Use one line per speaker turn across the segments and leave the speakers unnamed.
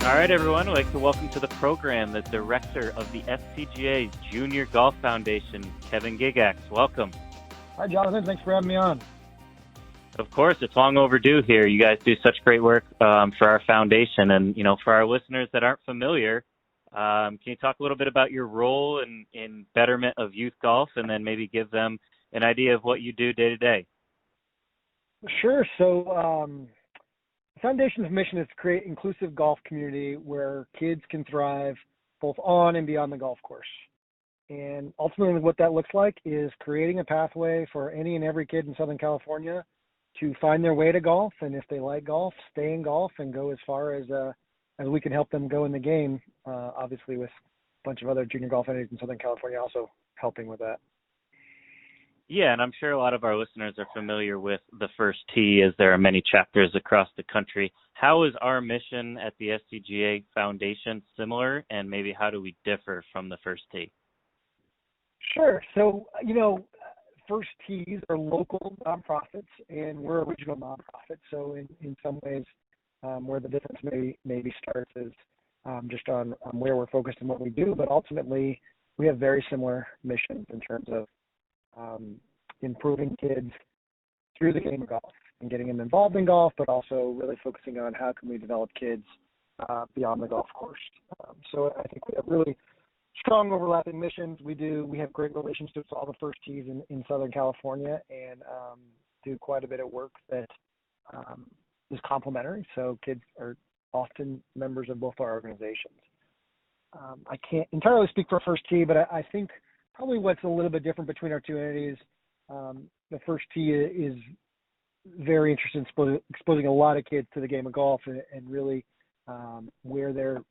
All right, everyone. I'd like to welcome to the program the director of the SCGA Junior Golf Foundation, Kevin Gigax. Welcome.
Hi, Jonathan. Thanks for having me on.
Of course, it's long overdue here. You guys do such great work for our foundation. And, for our listeners that aren't familiar, can you talk a little bit about your role in betterment of youth golf and then maybe give them an idea of what you do day to day?
Sure. So the Foundation's mission is to create inclusive golf community where kids can thrive both on and beyond the golf course. And ultimately what that looks like is creating a pathway for any and every kid in Southern California to find their way to golf. And if they like golf, stay in golf and go as far as we can help them go in the game, obviously with a bunch of other junior golf entities in Southern California also helping with that.
Yeah, and I'm sure a lot of our listeners are familiar with the First Tee as there are many chapters across the country. How is our mission at the SCGA Foundation similar, and maybe how do we differ from the First Tee?
Sure. So, First Tees are local nonprofits, and we're a regional nonprofit. So in some ways, where the difference maybe starts is just on where we're focused and what we do, but ultimately we have very similar missions in terms of improving kids through the game of golf and getting them involved in golf, but also really focusing on how can we develop kids beyond the golf course. So I think we have really strong overlapping missions. We have great relationships with all the First Tees in Southern California and do quite a bit of work that is complementary. So kids are often members of both our organizations. I can't entirely speak for First Tee, but I think probably what's a little bit different between our two entities, the First Tee is very interested in exposing a lot of kids to the game of golf and really where their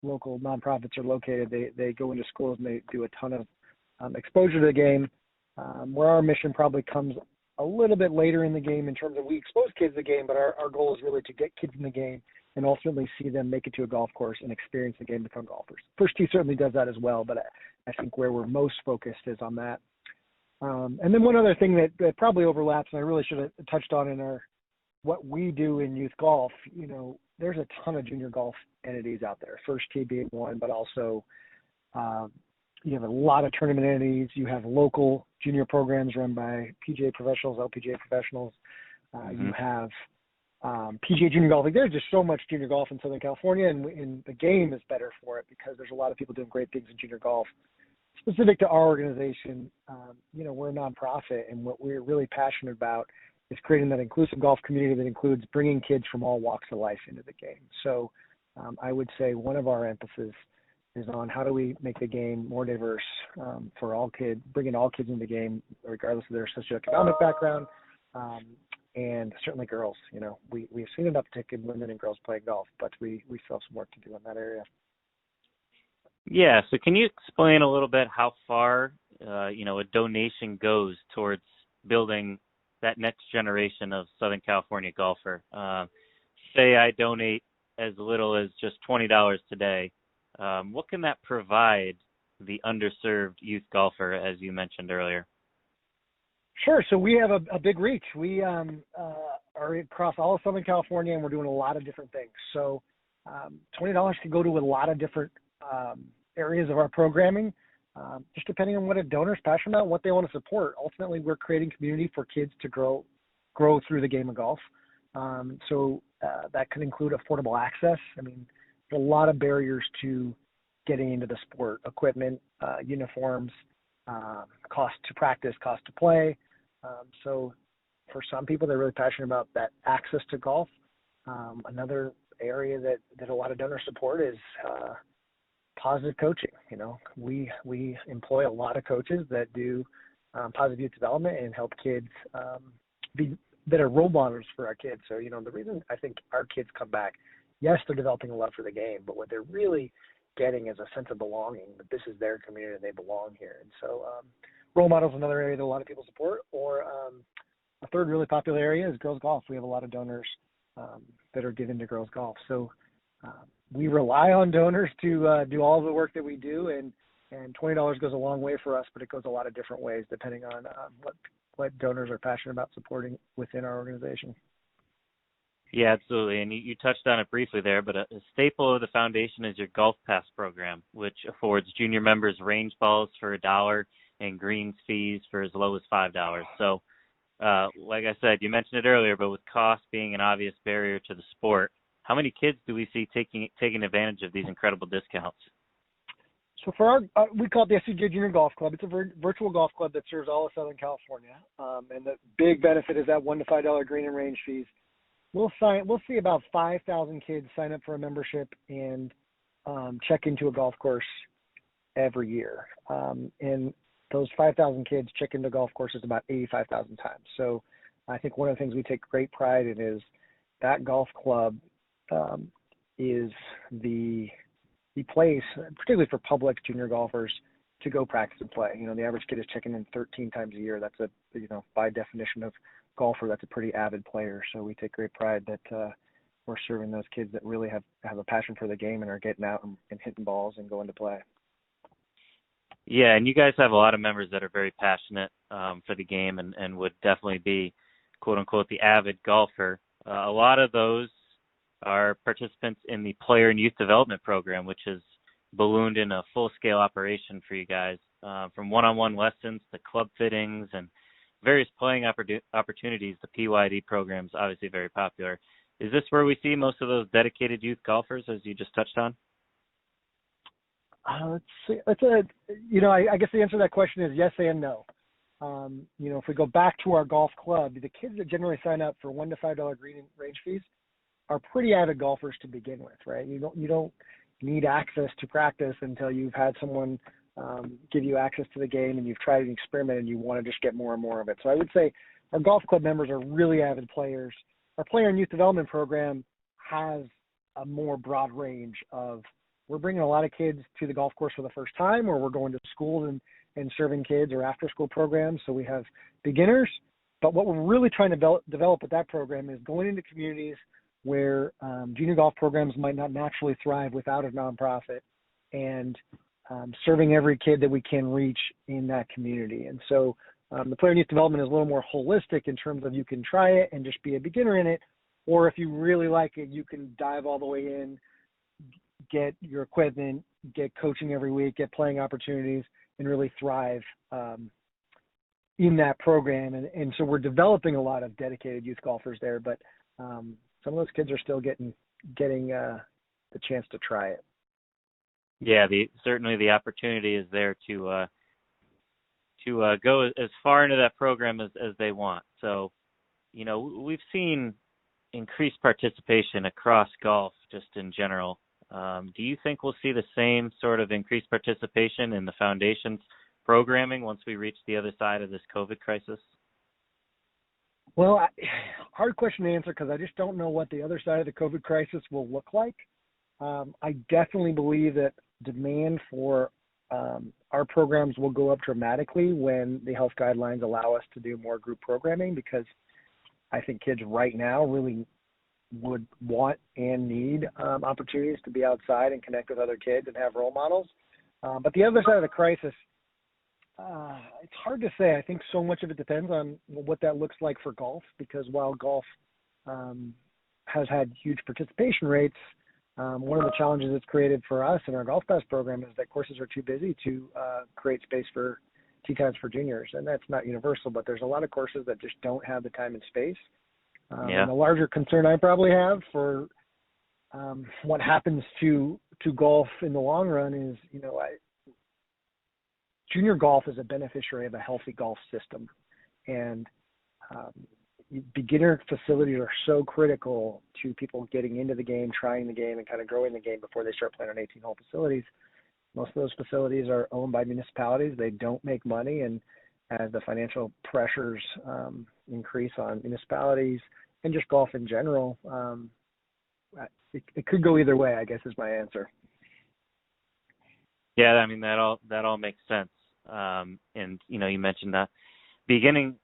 local nonprofits are located. They go into schools and they do a ton of exposure to the game, where our mission probably comes a little bit later in the game in terms of we expose kids to the game, but our goal is really to get kids in the game and ultimately see them make it to a golf course and experience the game, become golfers. First Tee certainly does that as well, but I think where we're most focused is on that. And then one other thing that probably overlaps, and I really should have touched on in what we do in youth golf, there's a ton of junior golf entities out there, First Tee being one, but also you have a lot of tournament entities. You have local junior programs run by PGA professionals, LPGA professionals. You have PGA Junior Golf. There's just so much junior golf in Southern California, and the game is better for it because there's a lot of people doing great things in junior golf. Specific to our organization, we're a nonprofit, and what we're really passionate about is creating that inclusive golf community that includes bringing kids from all walks of life into the game. So I would say one of our emphasis is on how do we make the game more diverse for all kids, bringing all kids into the game, regardless of their socioeconomic background, and certainly girls. We've seen an uptick in women and girls playing golf, but we still have some work to do in that area.
Yeah, so can you explain a little bit how far, a donation goes towards building that next generation of Southern California golfer? Say I donate as little as just $20 today. What can that provide the underserved youth golfer, as you mentioned earlier?
Sure. So we have a big reach. We are across all of Southern California, and we're doing a lot of different things. So $20 can go to a lot of different areas of our programming, just depending on what a donor is passionate about, what they want to support. Ultimately, we're creating community for kids to grow through the game of golf. So that could include affordable access. There's a lot of barriers to getting into the sport: equipment, uniforms, cost to practice, cost to play. So for some people, they're really passionate about that access to golf. Another area that a lot of donors support is positive coaching. We employ a lot of coaches that do positive youth development and help kids be better role models for our kids. So, the reason I think our kids come back, yes, they're developing a love for the game, but what they're really getting is a sense of belonging, that this is their community and they belong here. And so role models is another area that a lot of people support. Or a third really popular area is girls golf. We have a lot of donors that are given to girls golf. So we rely on donors to do all the work that we do, and $20 goes a long way for us, but it goes a lot of different ways depending on what donors are passionate about supporting within our organization.
Yeah, absolutely. And you touched on it briefly there, but a staple of the foundation is your Golf Pass program, which affords junior members range balls for $1 and greens fees for as low as $5. So, like I said, you mentioned it earlier, but with cost being an obvious barrier to the sport, how many kids do we see taking advantage of these incredible discounts?
So for our, we call it the SCGA Junior Golf Club. It's a virtual golf club that serves all of Southern California. And the big benefit is that $1 to $5 green and range fees. We'll see about 5,000 kids sign up for a membership and check into a golf course every year. And those 5,000 kids check into golf courses about 85,000 times. So I think one of the things we take great pride in is that golf club is the place, particularly for public junior golfers, to go practice and play. The average kid is checking in 13 times a year. That's by definition of golfer, that's a pretty avid player. So we take great pride that we're serving those kids that really have a passion for the game and are getting out and hitting balls and going to play.
Yeah, and you guys have a lot of members that are very passionate for the game and would definitely be, quote unquote, the avid golfer. A lot of those are participants in the player and youth development program, which is ballooned in a full-scale operation for you guys, from one-on-one lessons to club fittings and various playing opportunities. The PYD program is obviously very popular. Is this where we see most of those dedicated youth golfers, as you just touched on?
Let's see. I guess the answer to that question is yes and no. If we go back to our golf club, the kids that generally sign up for $1 to $5 green and range fees are pretty avid golfers to begin with, right? You don't need access to practice until you've had someone give you access to the game and you've tried an experiment and you want to just get more and more of it. So I would say our golf club members are really avid players. Our player and youth development program has a more broad range of, we're bringing a lot of kids to the golf course for the first time, or we're going to schools and serving kids or after school programs. So we have beginners, but what we're really trying to develop with that program is going into communities where junior golf programs might not naturally thrive without a nonprofit, and serving every kid that we can reach in that community. And so the player and youth development is a little more holistic in terms of you can try it and just be a beginner in it, or if you really like it, you can dive all the way in, get your equipment, get coaching every week, get playing opportunities, and really thrive in that program. And so we're developing a lot of dedicated youth golfers there, but some of those kids are still getting the chance to try it.
Yeah, certainly the opportunity is there to go as far into that program as they want. So, we've seen increased participation across golf just in general. Do you think we'll see the same sort of increased participation in the foundation's programming once we reach the other side of this COVID crisis?
Well, hard question to answer because I just don't know what the other side of the COVID crisis will look like. I definitely believe that demand for our programs will go up dramatically when the health guidelines allow us to do more group programming, because I think kids right now really would want and need opportunities to be outside and connect with other kids and have role models. But the other side of the crisis, it's hard to say. I think so much of it depends on what that looks like for golf, because while golf has had huge participation rates, one of the challenges it's created for us in our Golf Pass program is that courses are too busy to create space for tee times for juniors. And that's not universal, but there's a lot of courses that just don't have the time and space. And the larger concern I probably have for what happens to golf in the long run is, junior golf is a beneficiary of a healthy golf system, and beginner facilities are so critical to people getting into the game, trying the game, and kind of growing the game before they start playing on 18-hole facilities. Most of those facilities are owned by municipalities. They don't make money, and as the financial pressures increase on municipalities and just golf in general, it could go either way, I guess, is my answer.
Yeah, I mean, that all makes sense. And you mentioned that beginning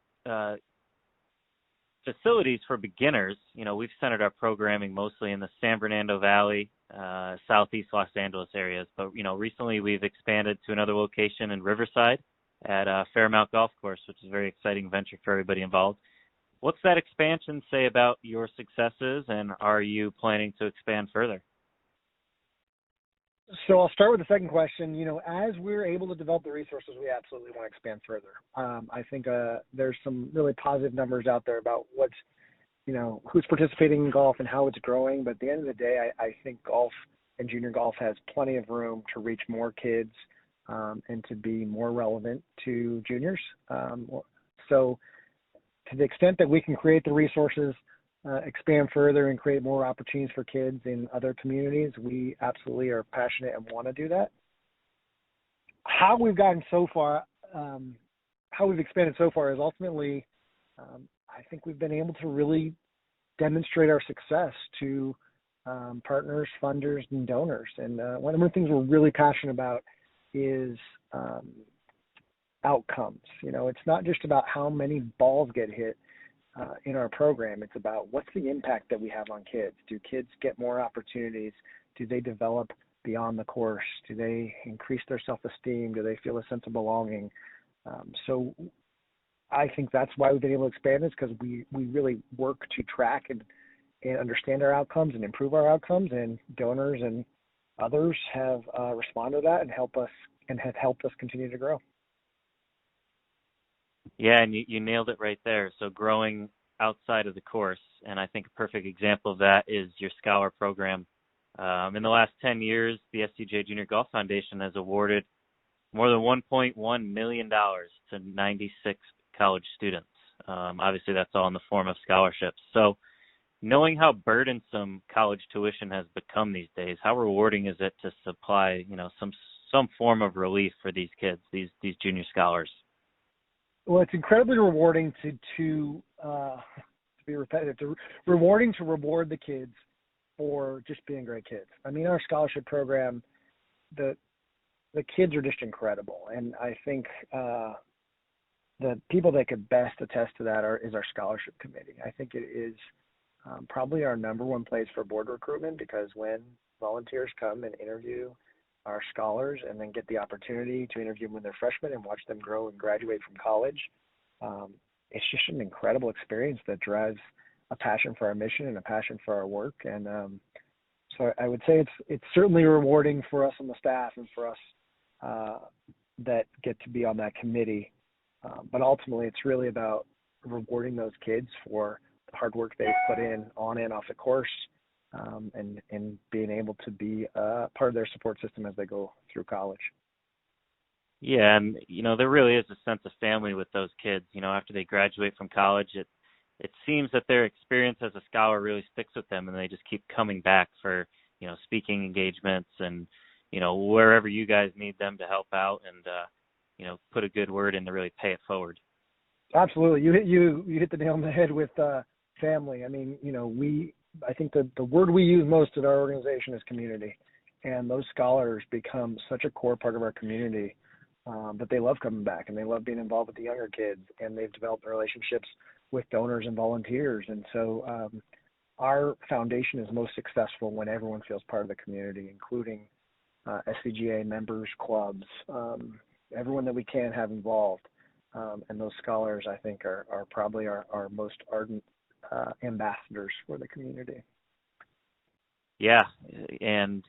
facilities for beginners. We've centered our programming mostly in the San Fernando Valley, Southeast Los Angeles areas. But recently we've expanded to another location in Riverside at Fairmount Golf Course, which is a very exciting venture for everybody involved. what's that expansion say about your successes, and are you planning to expand further?
So I'll start with the second question. As we're able to develop the resources, we absolutely want to expand further. I think there's some really positive numbers out there about who's participating in golf and how it's growing. But at the end of the day, I think golf and junior golf has plenty of room to reach more kids and to be more relevant to juniors. So to the extent that we can create the resources, expand further and create more opportunities for kids in other communities, we absolutely are passionate and want to do that. How we've gotten so far, how we've expanded so far is ultimately, I think we've been able to really demonstrate our success to partners, funders, and donors. And one of the things we're really passionate about is outcomes. It's not just about how many balls get hit in our program. It's about what's the impact that we have on kids. Do kids get more opportunities? Do they develop beyond the course? Do they increase their self-esteem? Do they feel a sense of belonging? So I think that's why we've been able to expand this, because we really work to track and understand our outcomes and improve our outcomes, and donors and others have responded to that and have helped us continue to grow. Yeah,
and you nailed it right there. So growing outside of the course, and I think a perfect example of that is your Scholar program. In the last 10 years, the SCGA Junior Golf Foundation has awarded more than $1.1 million to 96 college students. Obviously, that's all in the form of scholarships. So knowing how burdensome college tuition has become these days, how rewarding is it to supply, some form of relief for these kids, these junior scholars?
Well, it's incredibly rewarding to be repetitive, rewarding to reward the kids for just being great kids. I mean, our scholarship program, the kids are just incredible, and I think the people that could best attest to that is our scholarship committee. I think it is probably our number one place for board recruitment, because when volunteers come and interview our scholars and then get the opportunity to interview them when they're freshmen and watch them grow and graduate from college, it's just an incredible experience that drives a passion for our mission and a passion for our work. And so I would say it's certainly rewarding for us on the staff and for us that get to be on that committee. But ultimately, it's really about rewarding those kids for the hard work they've put in on and off the course, and being able to be part of their support system as they go through college.
Yeah, and there really is a sense of family with those kids. After they graduate from college, it seems that their experience as a scholar really sticks with them, and they just keep coming back for speaking engagements and wherever you guys need them to help out and put a good word in to really pay it forward.
Absolutely, you hit the nail on the head with family. I mean, I think the word we use most at our organization is community, and those scholars become such a core part of our community that they love coming back, and they love being involved with the younger kids, and they've developed relationships with donors and volunteers. And so our foundation is most successful when everyone feels part of the community, including SCGA members, clubs, everyone that we can have involved. And those scholars, I think, are probably our most ardent ambassadors for the community.
Yeah, and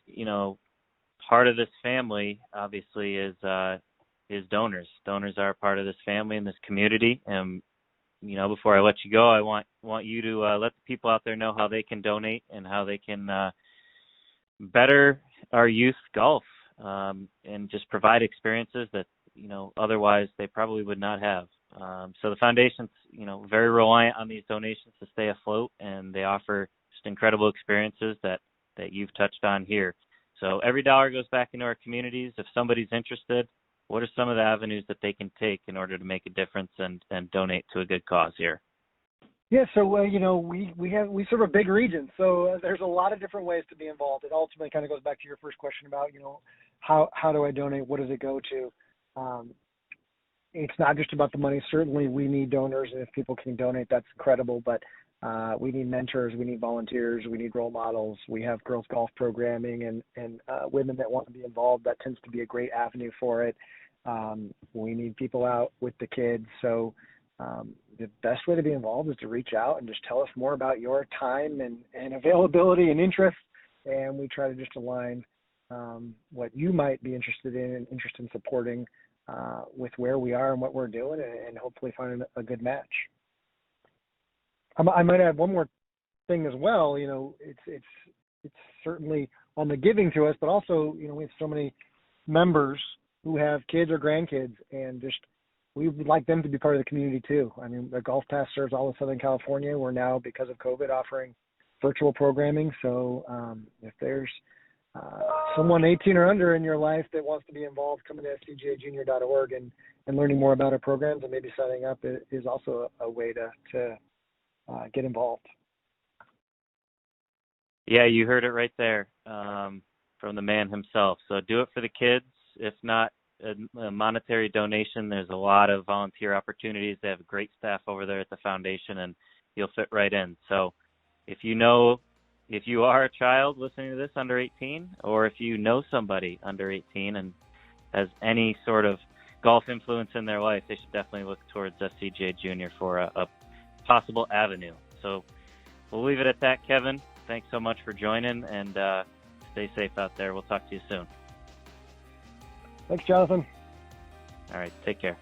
part of this family obviously is donors. Donors are a part of this family and this community. And before I let you go, I want you to let the people out there know how they can donate and how they can better our youth golf and just provide experiences that otherwise they probably would not have. So the foundation's, very reliant on these donations to stay afloat, and they offer just incredible experiences that you've touched on here. So every dollar goes back into our communities. If somebody's interested, what are some of the avenues that they can take in order to make a difference and donate to a good cause here?
Yeah, so we serve a big region, so there's a lot of different ways to be involved. It ultimately kind of goes back to your first question about how do I donate? What does it go to? It's not just about the money. Certainly, we need donors, and if people can donate, that's incredible. But we need mentors, we need volunteers, we need role models. We have girls golf programming and women that want to be involved. That tends to be a great avenue for it. We need people out with the kids. So the best way to be involved is to reach out and just tell us more about your time and availability and interest. And we try to just align what you might be interested in and interested in supporting with where we are and what we're doing, and hopefully find a good match. I might add one more thing as well. You know, it's certainly on the giving to us, but also, you know, we have so many members who have kids or grandkids, and just we would like them to be part of the community too. I mean, the Golf Pass serves all of Southern California. We're now, because of COVID, offering virtual programming. So if there's someone 18 or under in your life that wants to be involved, coming to scgajunior.org and learning more about our programs and maybe signing up is also a way to get involved.
Yeah, you heard it right there from the man himself. So do it for the kids. If not a monetary donation, there's a lot of volunteer opportunities. They have a great staff over there at the foundation, and you'll fit right in. So if you are a child listening to this under 18, or if you know somebody under 18 and has any sort of golf influence in their life, they should definitely look towards SCGA Junior for a possible avenue. So we'll leave it at that, Kevin. Thanks so much for joining, and stay safe out there. We'll talk to you soon.
Thanks, Jonathan.
All right, take care.